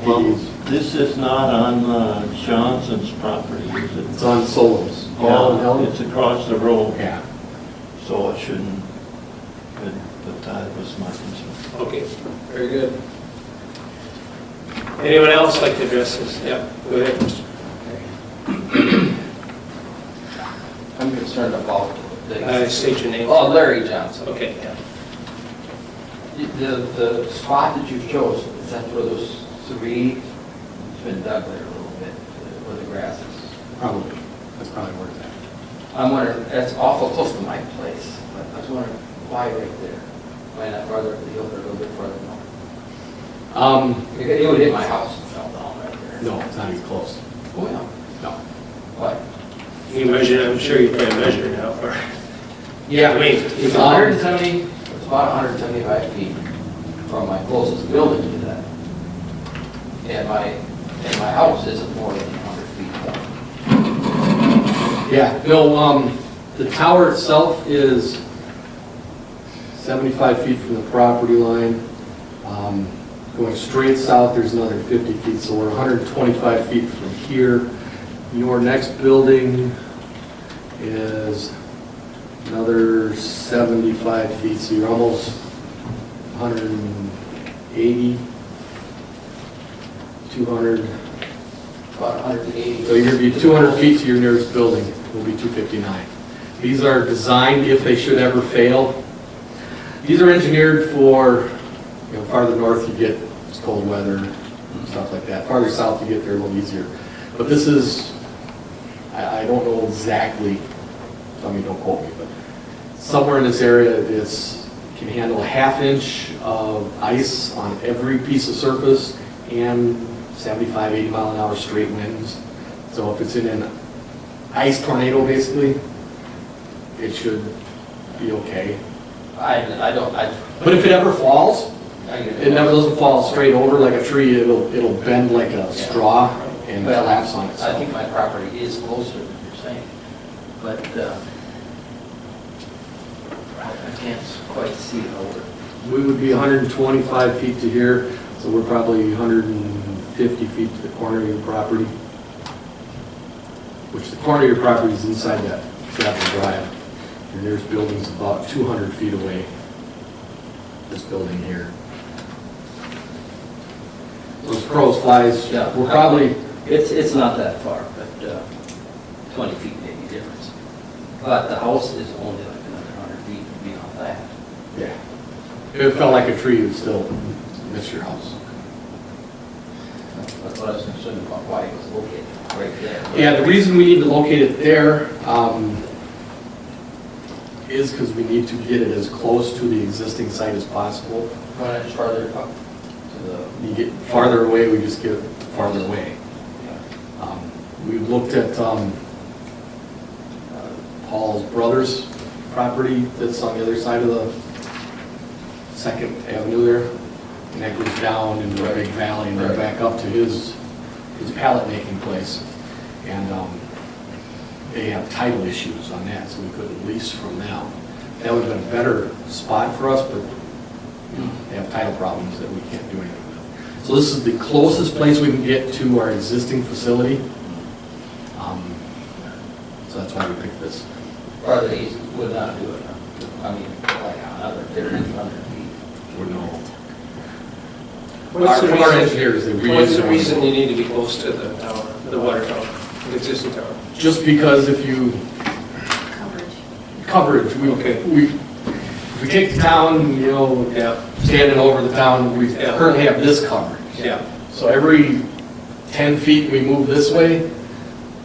Speaker 3: Well,
Speaker 9: TVs.
Speaker 3: this is not on Johnson's property, is it?
Speaker 9: It's on Solom's.
Speaker 3: Yeah, it's across the road,
Speaker 9: Yeah.
Speaker 3: so it shouldn't, but that was my concern.
Speaker 1: Okay, very good. Anyone else like to address this? Yeah, go ahead, Mr.
Speaker 12: I'm concerned about
Speaker 1: State your name.
Speaker 12: Oh, Larry Johnson.
Speaker 1: Okay, yeah.
Speaker 12: The spot that you chose, is that where those three, it's been dug there a little bit, where the grass is?
Speaker 9: Probably, that's probably where it's at.
Speaker 12: I'm wondering, that's awful close to my place, but I was wondering why right there? Why not farther up the hill or a little bit farther north? It would hit my house and fell down right there.
Speaker 9: No, it's not even close.
Speaker 12: Oh, yeah.
Speaker 9: No.
Speaker 12: Why?
Speaker 1: You measure, I'm sure you probably measured how far.
Speaker 12: Yeah,
Speaker 1: I mean,
Speaker 12: it's 170, it's about 175 feet from my closest building to that. And my house isn't more than 100 feet.
Speaker 9: Yeah, no, the tower itself is 75 feet from the property line. Going straight south, there's another 50 feet, so we're 125 feet from here. Your next building is another 75 feet, so you're almost 180, 200.
Speaker 12: About 180.
Speaker 9: So you're going to be 200 feet to your nearest building, will be 259. These are designed if they should ever fail. These are engineered for, you know, farther north you get cold weather, stuff like that. Farther south you get there a little easier. But this is, I don't know exactly, I mean, don't quote me, but somewhere in this area can handle a ½ inch of ice on every piece of surface and 75, 80 mile an hour straight winds. So if it's in an ice tornado basically, it should be okay. But if it ever falls, it never doesn't fall straight over like a tree. It'll bend like a straw and collapse on itself.
Speaker 12: I think my property is closer than you're saying, but I can't quite see it over.
Speaker 9: We would be 125 feet to here, so we're probably 150 feet to the corner of your property. Which the corner of your property is inside that gravel drive. Your nearest building's about 200 feet away. This building here. Those crows flies,
Speaker 12: Yeah,
Speaker 9: we're probably,
Speaker 12: it's not that far, but 20 feet maybe difference. But the house is only like another 100 feet beyond that.
Speaker 9: yeah. If it felt like a tree, it would still miss your house.
Speaker 12: That's what I was concerned about, why it was located right there.
Speaker 9: Yeah, the reason we need to locate it there is because we need to get it as close to the existing site as possible.
Speaker 12: Why not just farther up to the...
Speaker 9: You get farther away, we just get farther away. We've looked at Paul's brother's property that's on the other side of the 2nd Avenue there. And that goes down into a big valley and then back up to his pallet making place. And they have title issues on that, so we couldn't lease from them. That would have been a better spot for us, but they have title problems that we can't do anything with. So this is the closest place we can get to our existing facility. So that's why we picked this.
Speaker 12: Farther east would not do it. I mean, like another 100 feet.
Speaker 9: Would know.
Speaker 1: What's the
Speaker 9: Our
Speaker 1: reason-
Speaker 9: engineers, they
Speaker 1: What's the
Speaker 9: reuse
Speaker 1: reason you need to be close to the tower, the water tower, the existing tower?
Speaker 9: Just because if you coverage,
Speaker 1: Okay.
Speaker 9: we take the town, you know,
Speaker 1: Yeah,
Speaker 9: standing over the town, we
Speaker 1: Yeah.
Speaker 9: currently have this coverage.
Speaker 1: yeah.
Speaker 9: So every 10 feet we move this way,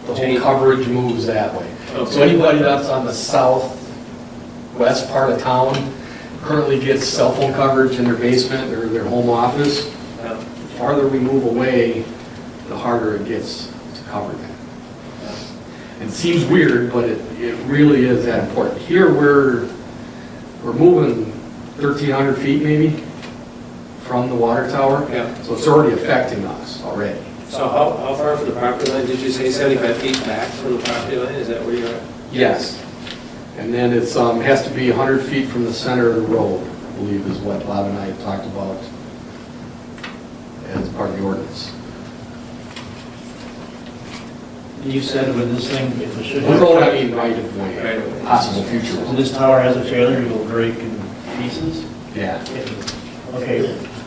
Speaker 9: the whole
Speaker 1: Change.
Speaker 9: coverage moves that way. So
Speaker 1: Okay.
Speaker 9: anybody that's on the southwest part of town currently gets cell phone coverage in their basement or their home office.
Speaker 1: Yeah.
Speaker 9: The farther we move away, the harder it gets to cover that. It seems weird, but it really is that important. Here we're moving 1,300 feet maybe from the water tower.
Speaker 1: Yeah.
Speaker 9: So it's already affecting us already.
Speaker 1: So how far from the property line, did you say 75 feet back from the property line? Is that where you're at?
Speaker 9: Yes. And then it's, has to be 100 feet from the center of the road, I believe is what Bob and I have talked about as part of the ordinance.
Speaker 2: You said with this thing, if it should
Speaker 9: The road, I mean, right of way,
Speaker 1: Right of way.
Speaker 9: possible future.
Speaker 2: So this tower has a trailer, it will break in pieces?
Speaker 9: Yeah.
Speaker 2: Okay,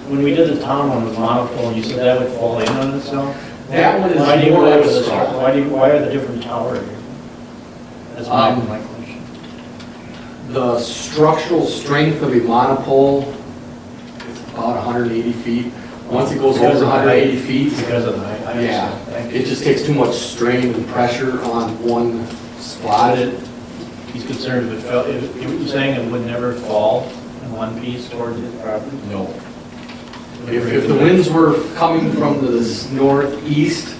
Speaker 2: when we did the town one with monopole, you said that would fall in on itself?
Speaker 9: That one is
Speaker 2: Why do you
Speaker 9: more
Speaker 2: go
Speaker 9: like
Speaker 2: with
Speaker 9: a
Speaker 2: the,
Speaker 9: straw.
Speaker 2: why are the different towers here? That's my question.
Speaker 9: The structural strength of a monopole is about 180 feet. Once it goes over 180 feet,
Speaker 2: Because of the height. I
Speaker 9: yeah,
Speaker 2: understand.
Speaker 9: it just takes too much strain and pressure on one spot.
Speaker 2: He's concerned if it fell, you're saying it would never fall in one piece towards his property?
Speaker 9: No. If the winds were coming from the northeast,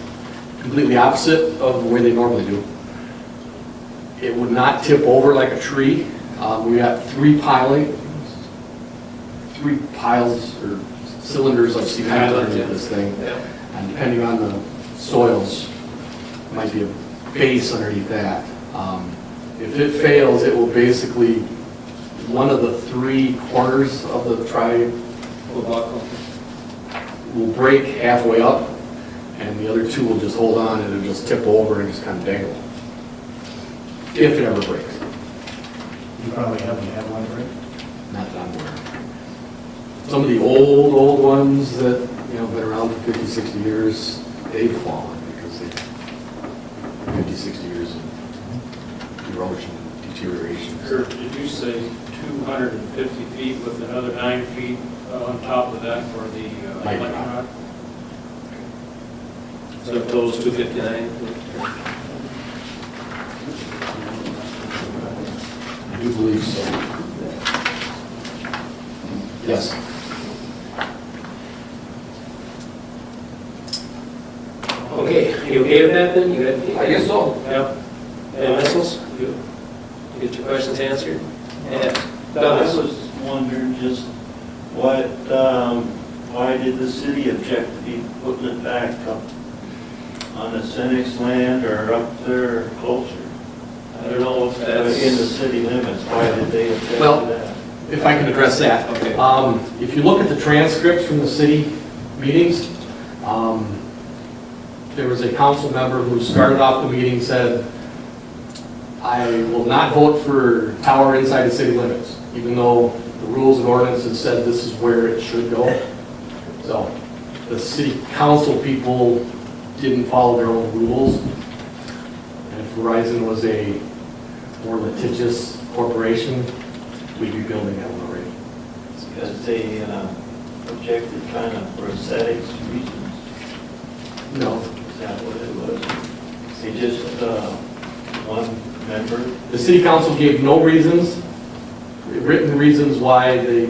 Speaker 9: completely opposite of the way they normally do, it would not tip over like a tree. We got three piles or cylinders of cement underneath this thing. And depending on the soils, it might be a base underneath that. If it fails, it will basically, one of the three corners of the will break halfway up, and the other two will just hold on and it'll just tip over and just kind of dangle. If it ever breaks.
Speaker 2: You probably haven't had one, right?
Speaker 9: Not that I'm aware of. Some of the old ones that, been around for 50, 60 years, they've fallen because they 50, 60 years of erosion, deterioration.
Speaker 13: Kurt, did you say 250 feet with another 9 feet on top of that for the lightning rod?
Speaker 1: So it goes 259.
Speaker 9: I do believe so. Yes.
Speaker 1: Okay, you okay with that then? You got?
Speaker 12: I guess so.
Speaker 1: Yep. Any missiles? You get your questions answered? Yeah. Douglas?
Speaker 14: I was wondering just why did the city object to be putting it back up on the Senex land or up there closer?
Speaker 1: I don't know if that's...
Speaker 14: In the city limits, why did they object to
Speaker 9: Well,
Speaker 14: that?
Speaker 9: if I can address that.
Speaker 1: Okay.
Speaker 9: If you look at the transcripts from the city meetings, there was a council member who started off the meeting, said, I will not vote for tower inside the city limits, even though the rules and ordinances said this is where it should go. So the city council people didn't follow their own rules. And if Verizon was a more litigious corporation, we'd be building that one already.
Speaker 14: Because they objected kind of for aesthetics reasons.
Speaker 9: No.
Speaker 14: Is that what it was? They just, one member?
Speaker 9: The city council gave no reasons, written reasons why they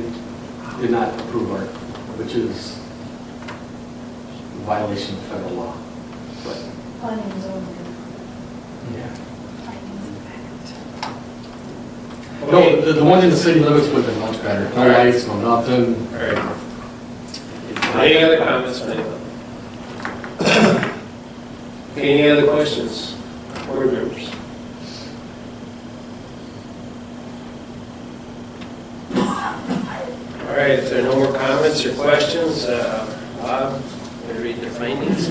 Speaker 9: did not approve art, which is a violation of federal law. But,
Speaker 5: Planning and zoning.
Speaker 9: yeah.
Speaker 1: Okay.
Speaker 9: No, the one in the city limits would have been much better. No
Speaker 1: All right.
Speaker 9: lights, no nothing.
Speaker 1: All right. Any other comments from anyone? Any other questions? Board members? All right, if there are no more comments or questions, Bob, going to read your findings?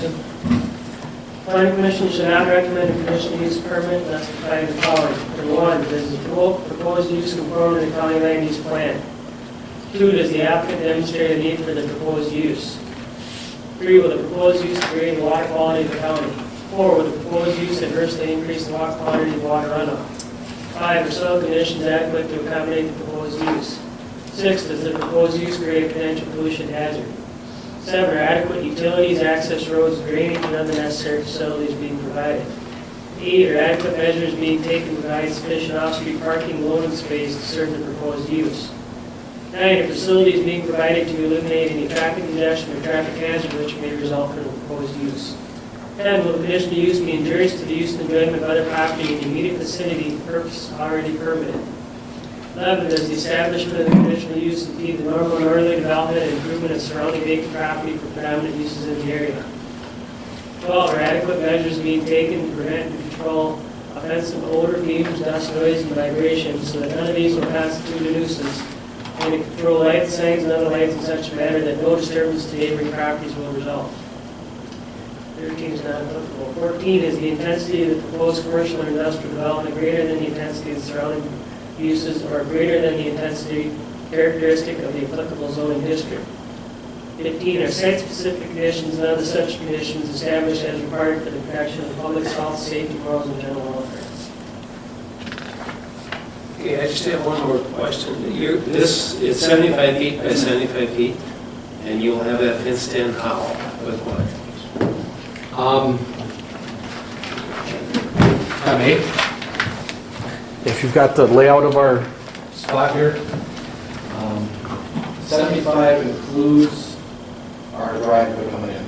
Speaker 4: Planning Commission should not recommend a conditional use permit unless defined the following. Number one, does the proposed use conform to the county land use plan? 2, does the applicant demonstrate a need for the proposed use? 3, will the proposed use degrade the water quality of the county? 4, will the proposed use adversely increase the water quality of water runoff? 5, are soil conditions adequate to accommodate the proposed use? 6, does the proposed use create a potential pollution hazard? 7, are adequate utilities, access roads, drainage, and other necessary facilities being provided? 8, are adequate measures being taken to provide sufficient off-street parking loading space to serve the proposed use? 9, are facilities being provided to eliminate any traffic congestion or traffic hazard which may result from the proposed use? 10, will the conditional use be injurious to the use and enjoyment of other property in the immediate vicinity for purpose already permitted? 11, does the establishment of the conditional use impede the normal northerly development and improvement of surrounding vacant property for predominant uses in the area? 12, are adequate measures being taken to prevent and control offensive odor, fumes, dust, noise, and vibration so that none of these will constitute a nuisance, and to control light signs and other lights in such a manner that no disturbance to neighboring properties will result? 13 is not applicable. 14, is the intensity of the proposed commercial or industrial development greater than the intensity of the surrounding uses or greater than the intensity characteristic of the applicable zoning district? 15, are site-specific conditions and other such conditions established as required for the protection of public health, safety, morals, and general welfare?
Speaker 1: Okay, I just have one more question. This is 75 feet by 75 feet, and you'll have that fenced in how? With what?
Speaker 9: If you've got the layout of our spot here, 75 includes our driveway coming in.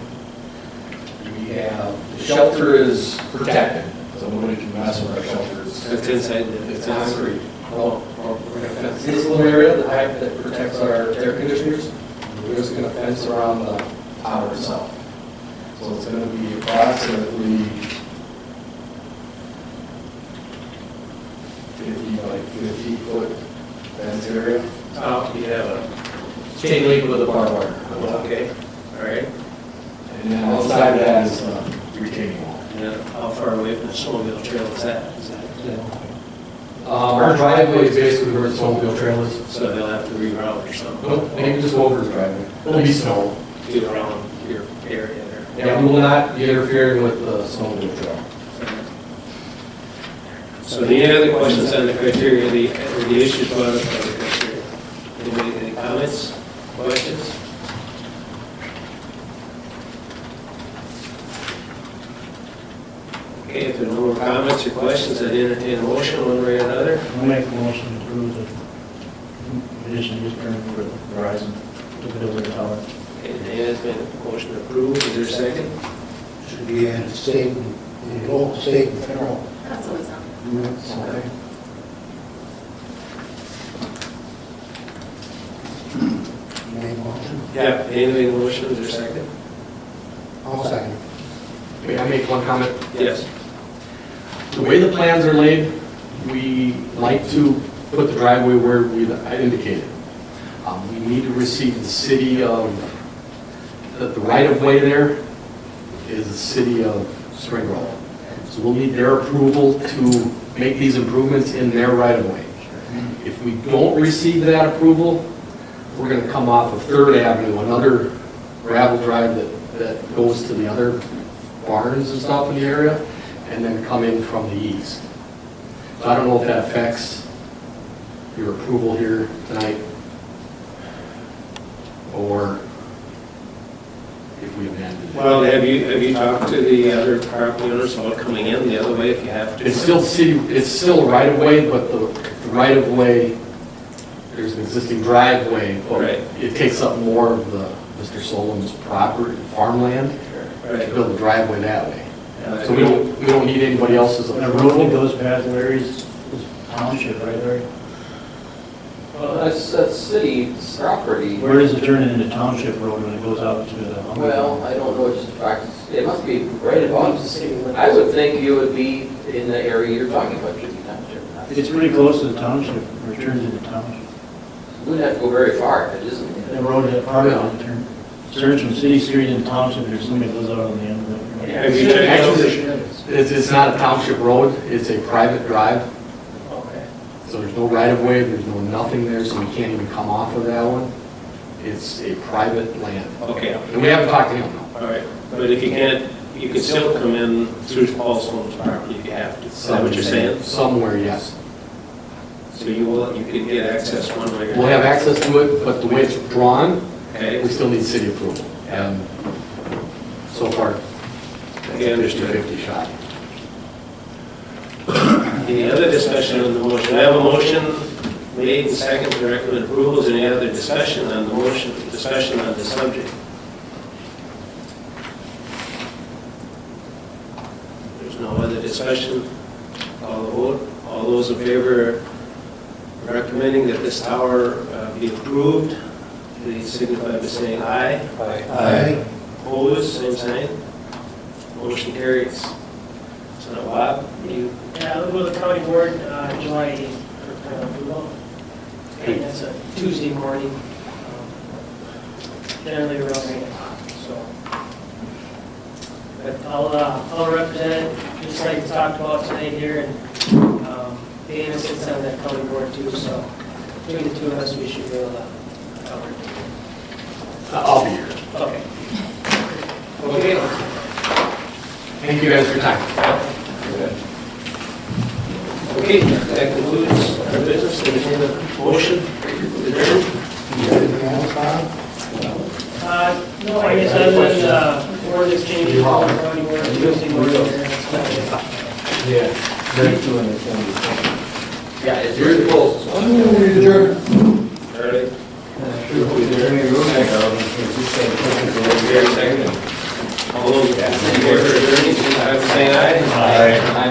Speaker 9: We have, the shelter is protected, so nobody can mess with our shelter.
Speaker 1: It's inside the...
Speaker 9: It's concrete. Well, we're going to fence this little area, the height that protects our air conditioners. We're just going to fence around the tower itself. So it's going to be approximately 50 by 50 foot fence area.
Speaker 1: Oh, you have a...
Speaker 9: Chain link with a barbed wire.
Speaker 1: Okay, all right.
Speaker 9: And then outside of that is retaining wall.
Speaker 1: And how far away from the snowmobile trail is that? Is that
Speaker 9: Our driveway is basically where the snowmobile trail is.
Speaker 1: so they'll have to reroute or something?
Speaker 9: Nope, they can just go over the driveway. There'll be snow.
Speaker 1: Get around your area there.
Speaker 9: Yeah, we will not be interfering with the snowmobile trail.
Speaker 1: So any other questions on the criteria, the issues brought up by the criteria? Anybody, any comments, questions? Okay, if there are no more comments or questions, I'd entertain a motion one way or another.
Speaker 2: I'll make a motion to approve the conditional use permit for Verizon to build their tower.
Speaker 1: Okay, Dan has made a motion to approve, is there a second?
Speaker 7: Should be at state and local, state and federal.
Speaker 5: That's always on.
Speaker 7: Okay. Made a motion.
Speaker 1: Yeah. Dan made a motion, is there a second?
Speaker 7: I'll second.
Speaker 9: May I make one comment?
Speaker 1: Yes.
Speaker 9: The way the plans are laid, we like to put the driveway where we indicated. We need to receive the city of, the right-of-way there is the city of Spring Grove. So we'll need their approval to make these improvements in their right-of-way. If we don't receive that approval, we're going to come off of Third Avenue, another gravel drive that goes to the other barns and stuff in the area, and then come in from the east. So I don't know if that affects your approval here tonight, or if we abandon it.
Speaker 1: Well, have you talked to the other property owners about coming in the other way if you have to?
Speaker 9: It's still city, it's still a right-of-way, but the right-of-way, there's an existing driveway, but
Speaker 1: Right.
Speaker 9: it takes up more of the Mr. Solom's property, farmland, to
Speaker 1: Right.
Speaker 9: build a driveway that way. So we don't need anybody else's
Speaker 2: The road that
Speaker 9: approval.
Speaker 2: goes past Larry's township, right, Larry?
Speaker 12: Well, that's city property.
Speaker 2: Where does it turn into township road when it goes out to the?
Speaker 12: Well, I don't know, it must be right above the city limits. I would think you would be in the area you're talking about, should be township.
Speaker 2: It's pretty close to the township, where it turns into township.
Speaker 12: You wouldn't have to go very far, if it isn't.
Speaker 2: The road, that part of it turns from city street into township, there's somebody that lives out on the end of it.
Speaker 1: Have you checked out
Speaker 9: Actually, it's not a township road, it's a private drive.
Speaker 4: Okay.
Speaker 9: So there's no right-of-way, there's no nothing there, so we can't even come off of that one. It's a private land.
Speaker 1: Okay.
Speaker 9: And we haven't talked to him, though.
Speaker 1: All right, but if you can't, you can still come in through Paul Sloan's property if you have to. Is that what you're saying?
Speaker 9: Somewhere, yes.
Speaker 1: So you can get access one way or another?
Speaker 9: We'll have access to it, but the way it's drawn,
Speaker 1: Okay,
Speaker 9: we still need city approval. And so far,
Speaker 1: okay,
Speaker 9: it's a
Speaker 1: understood.
Speaker 9: 50-50 shot.
Speaker 1: Any other discussion on the motion? I have a motion made and seconded to recommend approval. Is there any other discussion on the motion, discussion on the subject? There's no other discussion. Call the vote. All those in favor of recommending that this tower be approved, please signify by saying aye.
Speaker 7: Aye.
Speaker 1: Opposed, same sign. Motion carries. So now, Bob, you...
Speaker 4: Yeah, I'll go to the county board, July 8th for final approval. And that's a Tuesday morning. Generally around 8 o'clock, so. But I'll represent it, just like we talked about tonight here, and Dana sits on that county board too, so between the two of us, we should be able to cover it.
Speaker 9: I'll be here.
Speaker 4: Okay.
Speaker 1: Okay.
Speaker 9: Thank you guys for your time.
Speaker 1: Okay, that concludes our business, entertain a motion, adjourn.
Speaker 7: Anything else, Bob?
Speaker 4: No, I guess other than, we're just changing all the running order, using order.
Speaker 12: Yeah. Yeah, it's your close.
Speaker 1: Charlie? All those in favor of adjourning, signify by saying aye.
Speaker 12: Aye.